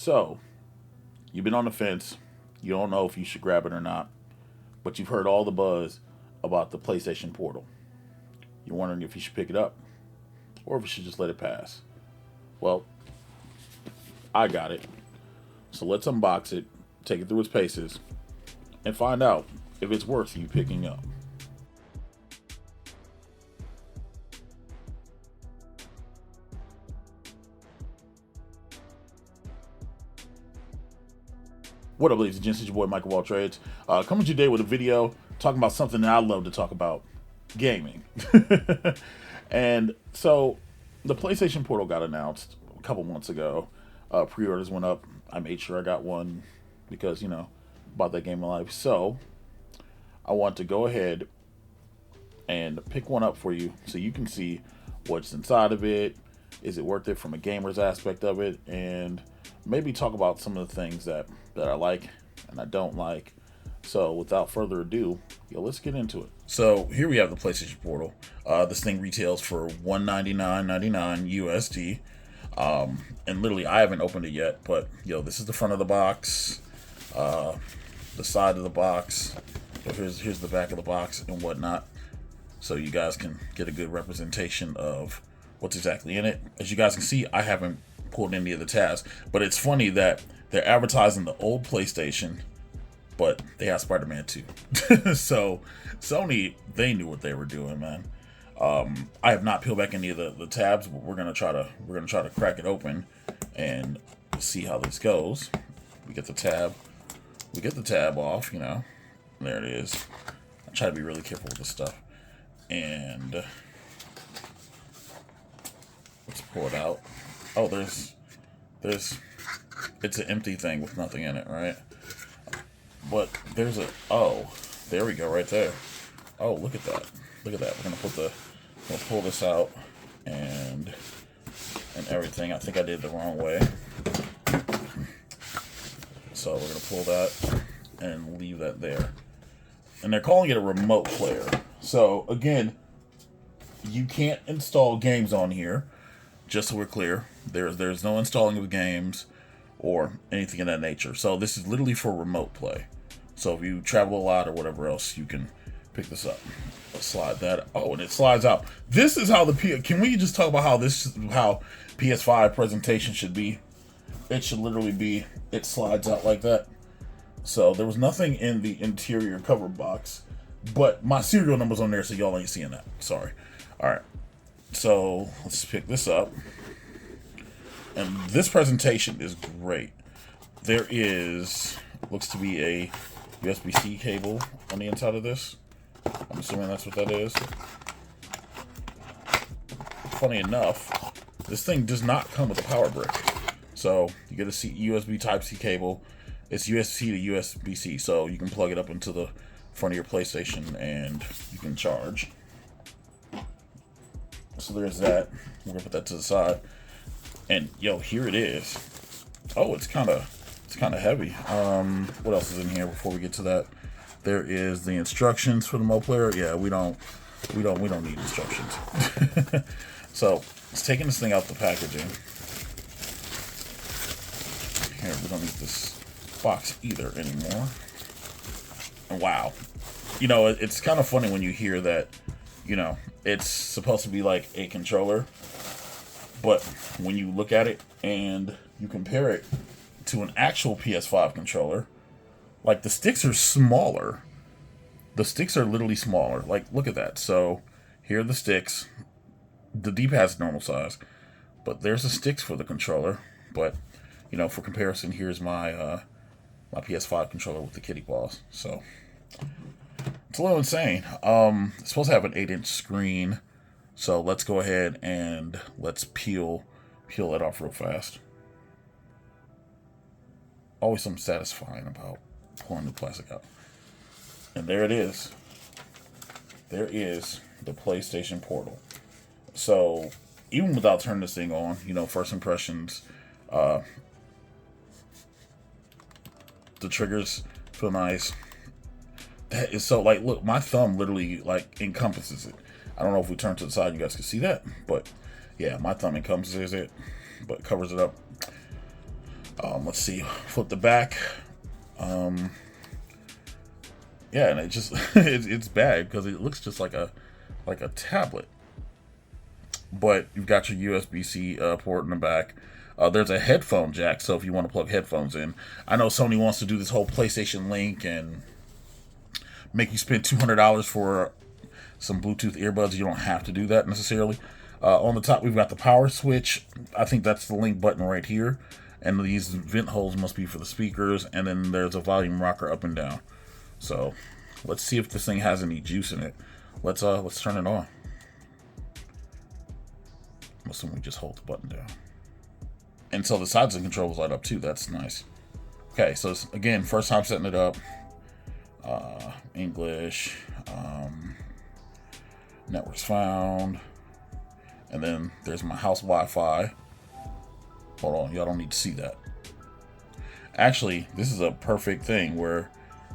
So, you've been on the fence. You don't know if you should grab it or not, but you've heard all the buzz about the PlayStation Portal. You're wondering if you should pick it up or if you should just let it pass. Well, I got it. So let's unbox it, take it through its paces, and find out if it's worth you picking up. What up, ladies and gents? It's your boy MikeOfAllTrades. Coming today with a video talking about something that I love to talk about: gaming. And so, the PlayStation Portal got announced a couple months ago. Pre-orders went up. I made sure I got one because bought that game in life. So, I want to go ahead and pick one up for you so you can see what's inside of it. Is it worth it from a gamer's aspect of it? And maybe talk about some of the things that I like and I don't like. So without further ado, let's get into it. So here we have the PlayStation Portal. This thing retails for $199.99 USD. And literally I haven't opened it yet, but this is the front of the box, the side of the box. So here's the back of the box and whatnot. So you guys can get a good representation of what's exactly in it. As you guys can see, I haven't pulled any of the tabs, but it's funny that they're advertising the old PlayStation, but they have Spider-Man 2. So Sony, they knew what they were doing, man. I have not peeled back any of the tabs, but we're gonna try to crack it open and see how this goes. We get the tab off, there it is. I try to be really careful with this stuff. And let's pull it out. Oh, it's an empty thing with nothing in it, right? But there we go, right there. Oh, look at that. We're gonna pull this out and everything. I think I did it the wrong way. So we're gonna pull that and leave that there. And they're calling it a remote player. So again, you can't install games on here. Just so we're clear, there's no installing of games or anything of that nature. So this is literally for remote play. So if you travel a lot or whatever else, you can pick this up. Let's slide that. Oh, and it slides out. This is how can we just talk about how PS5 presentation should be? It should literally be, it slides out like that. So there was nothing in the interior cover box, but my serial number's on there, so y'all ain't seeing that. Sorry. All right. So let's pick this up. And this presentation is great. There looks to be a USB-C cable on the inside of this. I'm assuming that's what that is. Funny enough, this thing does not come with a power brick. So you get a USB Type-C cable. It's USB to USB-C, so you can plug it up into the front of your PlayStation and you can charge. So there's that. We're gonna put that to the side. And here it is. Oh, it's kind of heavy. What else is in here before we get to that? There is the instructions for the remote player. Yeah, we don't need instructions. So it's taking this thing out the packaging. Here, we don't need this box either anymore. And wow, it's kind of funny when you hear that. It's supposed to be like a controller, but when you look at it and you compare it to an actual PS5 controller, like the sticks are smaller. The sticks are literally smaller. Like, look at that. So here are the sticks. The D-pad's normal size, but there's the sticks for the controller. But for comparison, here's my my PS5 controller with the kitty paws. So it's a little insane. It's supposed to have an 8-inch screen. So let's go ahead and let's peel it off real fast. Always something satisfying about pulling the plastic out. And there it is. There is the PlayStation Portal. So even without turning this thing on, first impressions, the triggers feel nice. That is so, look, my thumb literally encompasses it. I don't know if we turn to the side you guys can see that, but yeah, my thumb encompasses it, but covers it up. Let's see, flip the back. Yeah, and it just it's bad because it looks just like a tablet. But you've got your USB-C port in the back. There's a headphone jack, so if you want to plug headphones in. I know Sony wants to do this whole PlayStation Link and make you spend $200 for some Bluetooth earbuds. You don't have to do that necessarily. On the top, we've got the power switch. I think that's the link button right here. And these vent holes must be for the speakers. And then there's a volume rocker up and down. So let's see if this thing has any juice in it. Let's turn it on. I'm assuming we just hold the button down. And so the sides of the controls light up too. That's nice. Okay, so again, first time setting it up. English. Networks found. And then there's my house Wi-Fi. Hold on, y'all don't need to see that. Actually, this is a perfect thing where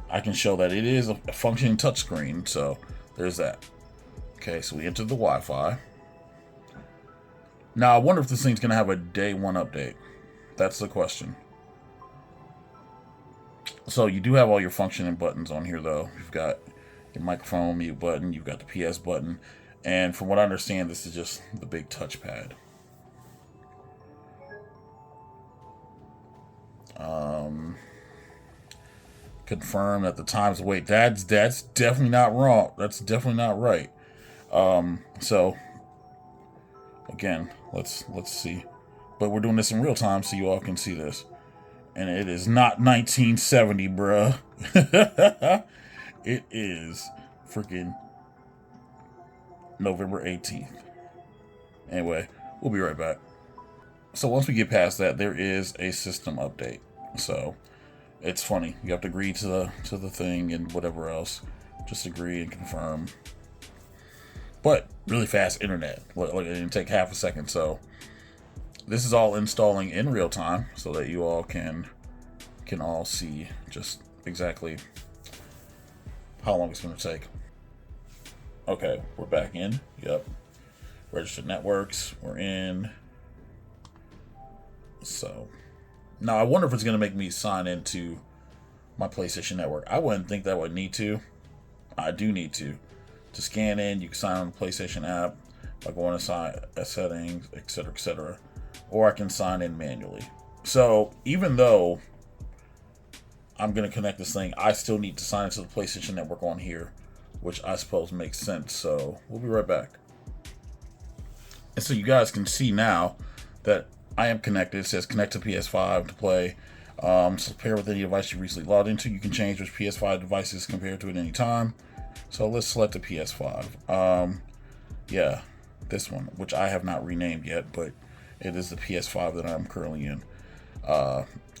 I can show that it is a functioning touchscreen. So there's that. Okay, so we entered the Wi-Fi. Now, I wonder if this thing's going to have a day one update. That's the question. So you do have all your functioning buttons on here, though. You've got your microphone mute button. You've got the PS button. And from what I understand, this is just the big touchpad. Confirm that the times wait. That's definitely not wrong. That's definitely not right. So again, let's see. But we're doing this in real time so you all can see this. And it is not 1970, bruh. It is freaking November 18th. Anyway, we'll be right back. So once we get past that, there is a system update. So it's funny. You have to agree to the thing and whatever else. Just agree and confirm. But really fast internet. Like it didn't take half a second. So this is all installing in real time so that you all can all see just exactly how long it's going to take. Okay, we're back in. Yep. Registered networks. We're in. So now I wonder if it's going to make me sign into my PlayStation Network. I wouldn't think that I would need to. I do need to. To scan in, you can sign on the PlayStation app by going to settings, etc., etc. Or I can sign in manually. So even though I'm going to connect this thing, I still need to sign into the PlayStation Network on here, which I suppose makes sense. So we'll be right back. And so you guys can see now that I am connected. It says connect to PS5 to play. So pair with any device you recently logged into. You can change which PS5 devices compared to at any time. So let's select the PS5. Yeah, this one, which I have not renamed yet, but it is the PS5 that I'm currently in.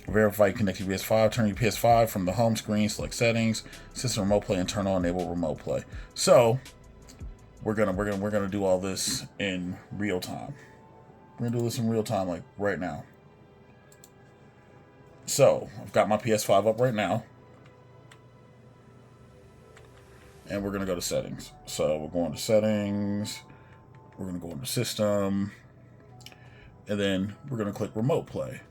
Verify you connect your PS5. Turn your PS5 from the home screen. Select settings, system remote play, and turn on enable remote play. So we're gonna do all this in real time. We're gonna do this in real time, like right now. So I've got my PS5 up right now, and we're gonna go to settings. So we're going to settings. We're gonna go into system, and then we're gonna click remote play,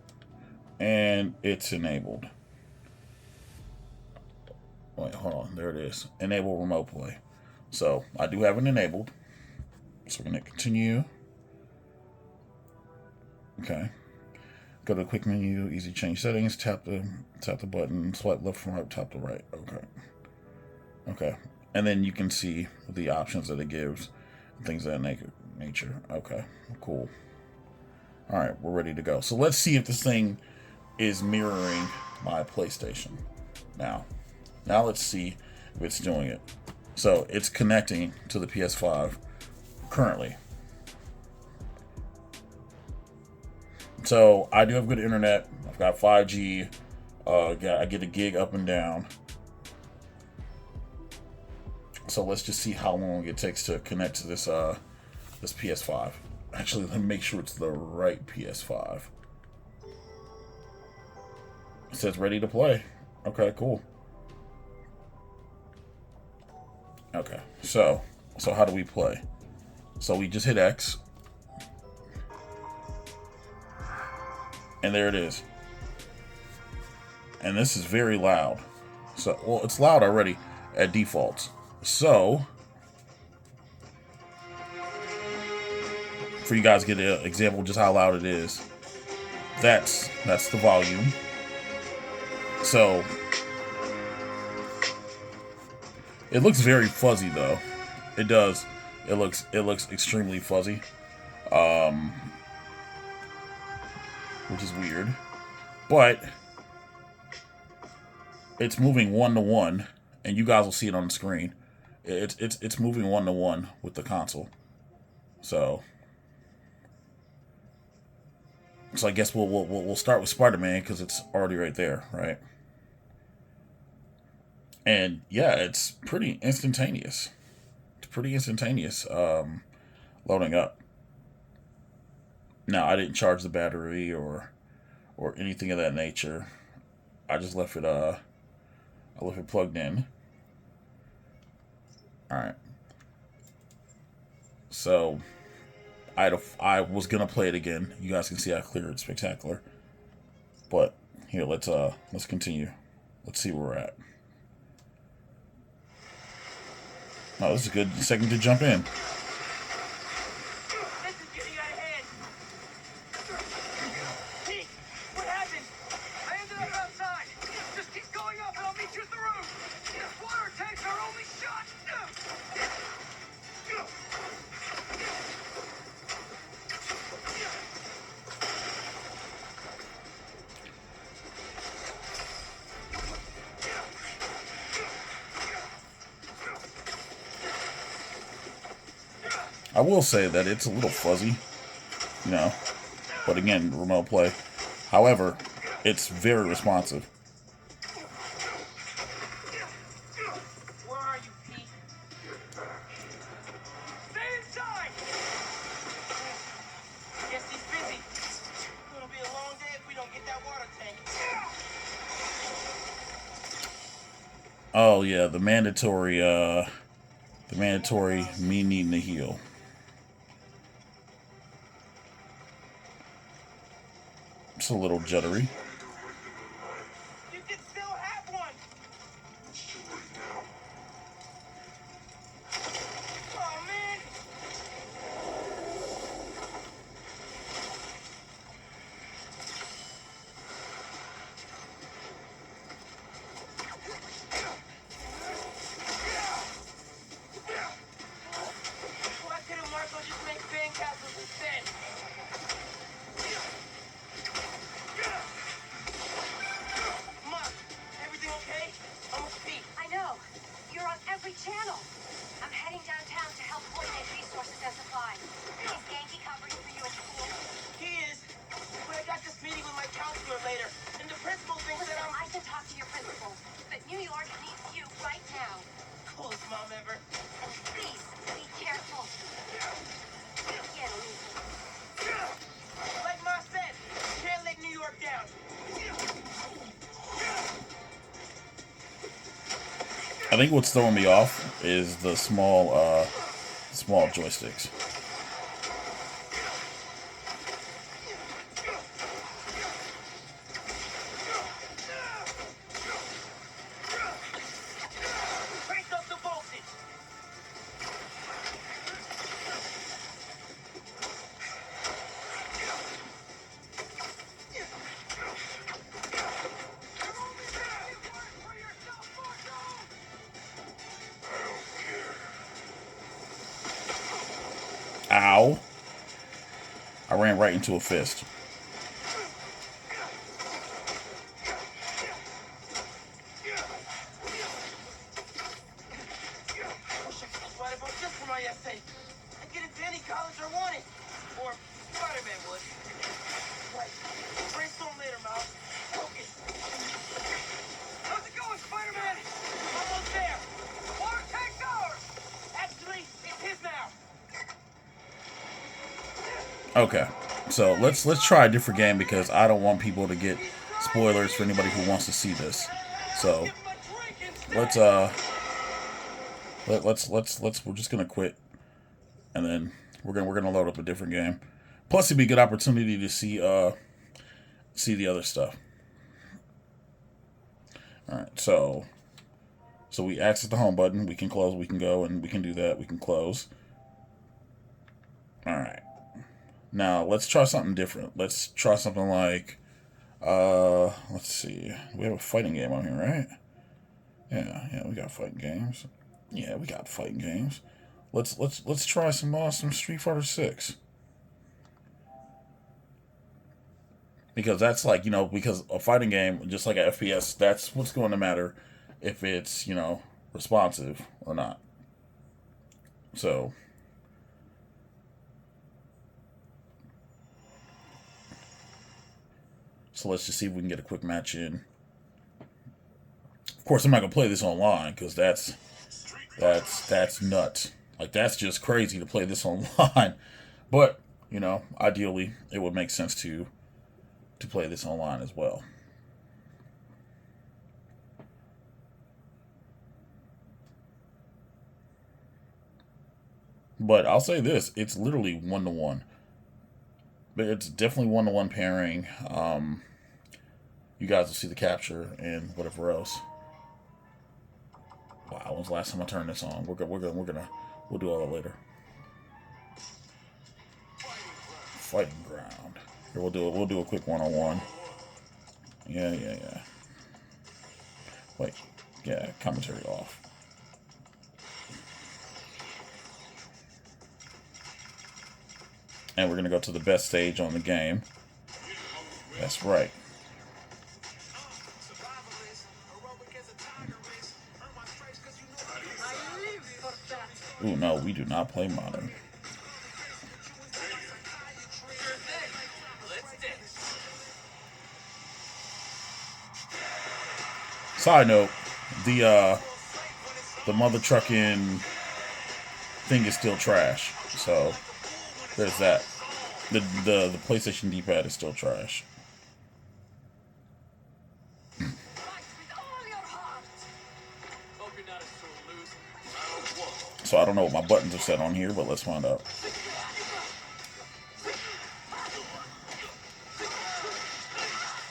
and it's enabled. Wait, hold on. There it is. Enable remote play. So I do have it enabled. So we're gonna continue. Okay. Go to the quick menu, easy change settings, tap the button, swipe left from right, tap to right. Okay. And then you can see the options that it gives, things of that nature. Okay, cool. All right, we're ready to go. So let's see if this thing is mirroring my PlayStation. Now let's see if it's doing it. So it's connecting to the PS5 currently. So I do have good internet. I've got 5G. I get a gig up and down. So let's just see how long it takes to connect to this this PS5. Actually, let me make sure it's the right PS5. It says ready to play. Okay, cool. Okay, so how do we play? So we just hit X. And there it is. and this is very loud. So, well, it's loud already at default. So, for you guys to get an example of just how loud it is, that's the volume. So, it looks very fuzzy though. It does. It looks extremely fuzzy, which is weird. But it's moving 1-to-1, and you guys will see it on the screen. It's moving 1-to-1 with the console. So I guess we'll start with Spider-Man because it's already right there, right? And yeah, it's pretty instantaneous. It's pretty instantaneous loading up. Now, I didn't charge the battery or anything of that nature. I just left it plugged in. All right. So I was gonna play it again. You guys can see how clear it's spectacular. But here, let's continue. Let's see where we're at. Oh, this is a good second to jump in. I will say that it's a little fuzzy, you know, but again, remote play. However, it's very responsive. Where are you, Pete? Stay inside! Guess he's busy. It'll be a long day if we don't get that water tank. Oh yeah, the mandatory me needing to heal. It's a little juddery. You can still have one! Oh, man! Why couldn't Marco just make fan castles instead? Mark, everything okay? I'm with Pete. I know. You're on every channel. I'm heading downtown to help coordinate resources and supplies. Is Yankee covering for you at school? He is. But I got this meeting with my counselor later, and the principal thinks Listen, that I'm... I can talk to your principal, but New York needs you right now. Coolest mom ever. And please, be careful. Get easy. Like Ma said, can't let New York down. I think what's throwing me off is the small joysticks. Crank up the voltage. Ow. I ran right into a fist. Wish I could just write a book just for my essay. I'd get into any college I wanted. Or Spider-Man would. Right. Brainstorm later, Miles. Focus. How's it going, Spider-Man? Almost there. Water tank's ours. Actually, it's his now. Okay, so let's try a different game because I don't want people to get spoilers for anybody who wants to see this. So let's we're just gonna quit, and then we're gonna load up a different game. Plus, it'd be a good opportunity to see the other stuff. All right, so we access the home button. We can close. We can go, and we can do that. We can close. All right. Now let's try something different. Let's try something like, let's see. We have a fighting game on here, right? Yeah, we got fighting games. Yeah, we got fighting games. Let's try some Street Fighter 6. Because that's like, because a fighting game, just like a FPS, that's what's going to matter if it's, responsive or not. So let's just see if we can get a quick match in. Of course, I'm not gonna play this online because that's nuts. Like, that's just crazy to play this online. But ideally, it would make sense to play this online as well. But I'll say this: it's literally 1-to-1. But it's definitely 1-to-1 pairing. You guys will see the capture and whatever else. Wow, when's the last time I turned this on? We'll do all that later. Fighting ground. Here, we'll do a quick 1-on-1. Yeah. Wait, yeah, commentary off. And we're gonna go to the best stage on the game. That's right. Ooh, no, we do not play modern. Side note, the mother trucking thing is still trash. So there's that. The PlayStation D-pad is still trash. So I don't know what my buttons are set on here, but let's find out.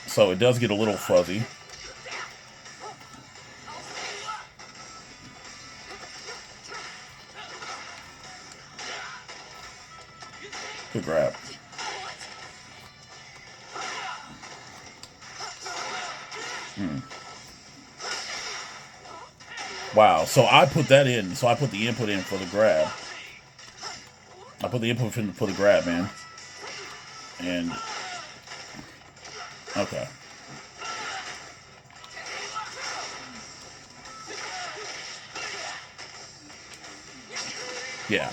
So it does get a little fuzzy. Good grab. Wow, so I put that in. So I put the input in for the grab. I put the input in for the grab, man. And okay. Yeah.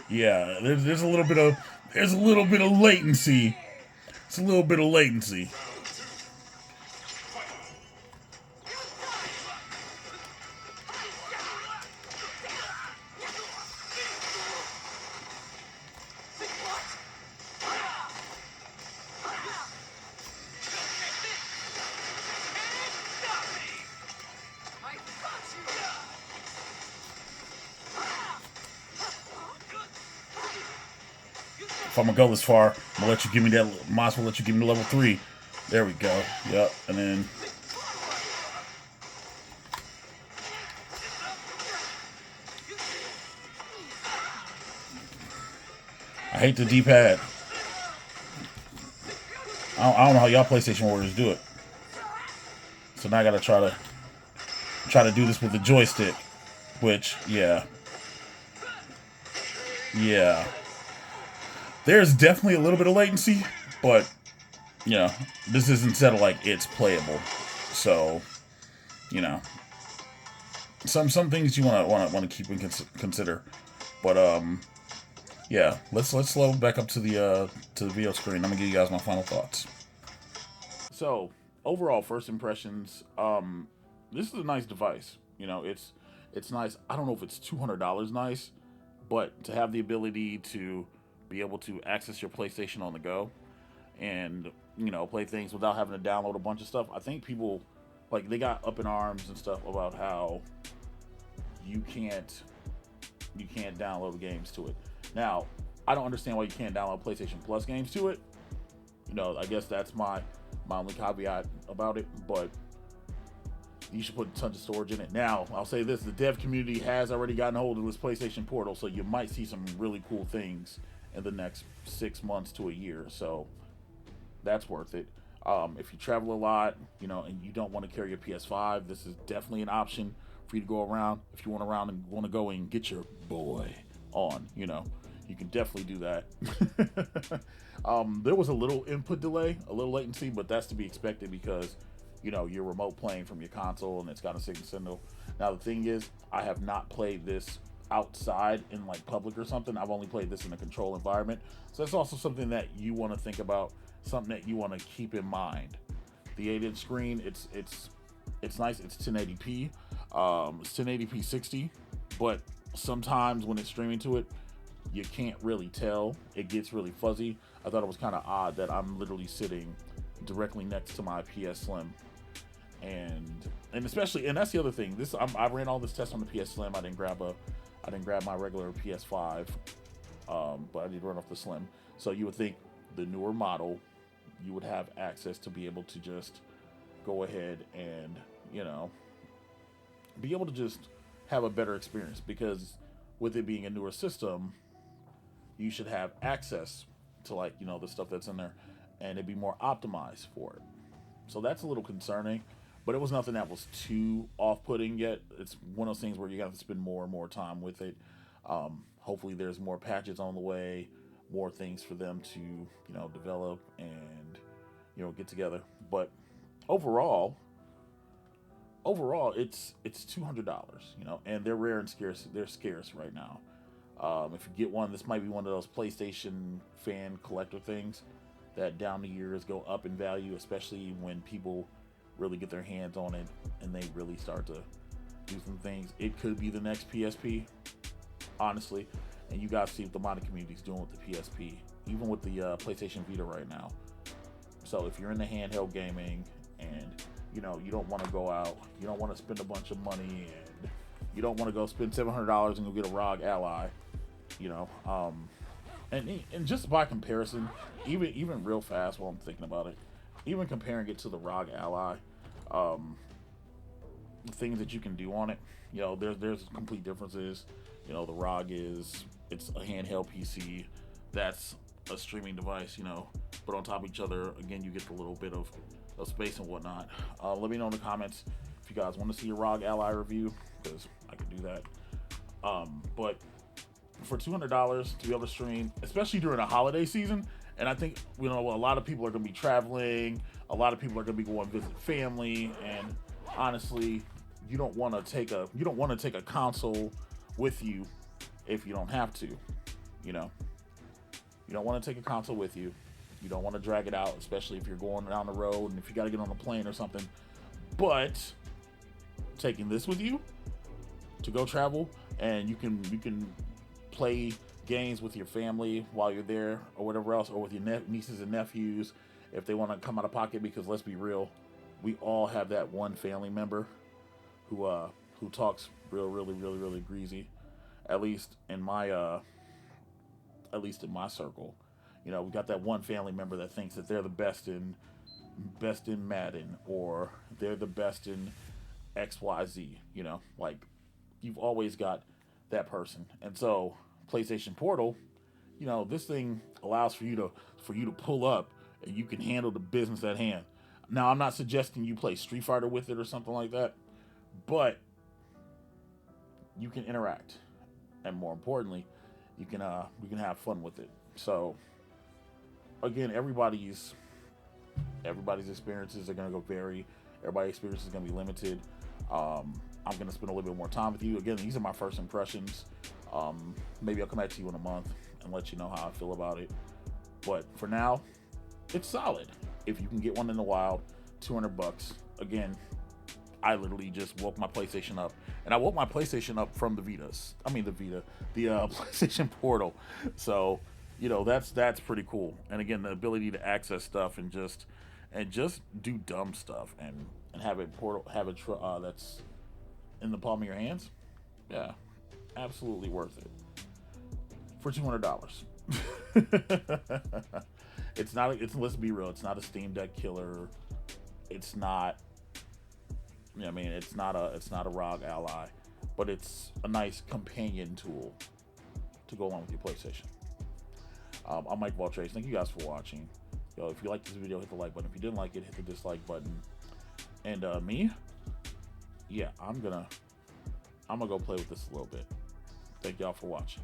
Yeah, there's a little bit of latency. It's a little bit of latency. If I'm gonna go this far, I'm gonna let you give me that. Might as well let you give me level 3. There we go. Yep, and then I hate the D-pad. I don't know how y'all PlayStation warriors do it. So now I gotta try to do this with the joystick, which yeah. There's definitely a little bit of latency, but this isn't set of like it's playable. So, some things you want to keep and consider. But yeah, let's level back up to the video screen. I'm gonna give you guys my final thoughts. So overall, first impressions. This is a nice device. It's nice. I don't know if it's $200 nice, but to have the ability to be able to access your PlayStation on the go and play things without having to download a bunch of stuff. I think people they got up in arms and stuff about how you can't download games to it. Now, I don't understand why you can't download PlayStation Plus games to it. I guess that's my only caveat about it. But you should put tons of storage in it. Now, I'll say this, the dev community has already gotten hold of this PlayStation Portal, so you might see some really cool things in the next 6 months to a year, so that's worth it. If you travel a lot, and you don't want to carry a PS5, this is definitely an option for you to go around. If you want to go and get your boy on, you can definitely do that. There was a little input delay, a little latency, but that's to be expected because you're remote playing from your console and it's got a signal. Now the thing is, I have not played this outside in like public or something. I've only played this in a control environment, so that's also something that you want to think about, something that you want to keep in mind. The 8-inch screen, it's nice. It's 1080p, it's 1080p 60, but sometimes when it's streaming to it, you can't really tell. It gets really fuzzy. I thought it was kind of odd that I'm literally sitting directly next to my PS Slim, and especially, and that's the other thing. I ran all this test on the PS Slim. I didn't grab my regular PS5, but I did run off the Slim. So you would think the newer model, you would have access to be able to just go ahead and be able to just have a better experience, because with it being a newer system, you should have access to the stuff that's in there, and it'd be more optimized for it. So that's a little concerning, but it was nothing that was too off-putting yet. It's one of those things where you have to spend more and more time with it. Hopefully there's more patches on the way, more things for them to develop and get together. But overall it's $200, and they're rare and scarce. They're scarce right now. If you get one, this might be one of those PlayStation fan collector things that down the years go up in value, especially when people really get their hands on it and they really start to do some things. It could be the next PSP, honestly, and you guys see what the modding community is doing with the PSP, even with the PlayStation Vita right now. So if you're into handheld gaming and you don't want to go out, you don't want to spend a bunch of money, and you don't want to go spend $700 and go get a ROG Ally, and just by comparison, even real fast while I'm thinking about it, even comparing it to the ROG Ally, the things that you can do on it, there's complete differences. The ROG it's a handheld PC that's a streaming device, but on top of each other, again, you get a little bit of space and whatnot. Let me know in the comments if you guys want to see a ROG Ally review, because I could do that. But for $200 to be able to stream, especially during a holiday season, and I think a lot of people are going to be traveling, a lot of people are going to be going to visit family, and honestly, you don't want to take a console with you if you don't have to. You don't want to take a console with you. You don't want to drag it out, especially if you're going down the road and if you got to get on a plane or something. But taking this with you to go travel, and you can play games with your family while you're there or whatever else, or with your nieces and nephews if they want to come out of pocket, because let's be real, we all have that one family member who talks really greasy, at least in my circle. We got that one family member that thinks that they're the best in Madden, or they're the best in XYZ. You've always got that person. And so PlayStation Portal, this thing allows for you to pull up and you can handle the business at hand. Now, I'm not suggesting you play Street Fighter with it or something like that, but you can interact, and more importantly, we can have fun with it. So again, everybody's experiences are going to go vary. Everybody's experience is going to be limited. I'm going to spend a little bit more time with you. Again, these are my first impressions. Maybe I'll come back to you in a month and let you know how I feel about it. But for now, it's solid. If you can get one in the wild, $200. Again, I literally just woke my PlayStation up, and I woke my PlayStation up from the PlayStation Portal. So, that's pretty cool. And again, the ability to access stuff and just do dumb stuff and have it that's in the palm of your hands. Yeah, absolutely worth it for $200. Let's be real, it's not a Steam Deck killer. It's not You know what I mean? It's not a ROG Ally, but it's a nice companion tool to go along with your PlayStation. I'm MikeOfAllTrades. Thank you guys for watching. Yo, if you liked this video, hit the like button. If you didn't like it, hit the dislike button. And me, yeah, I'm gonna go play with this a little bit. Thank y'all for watching.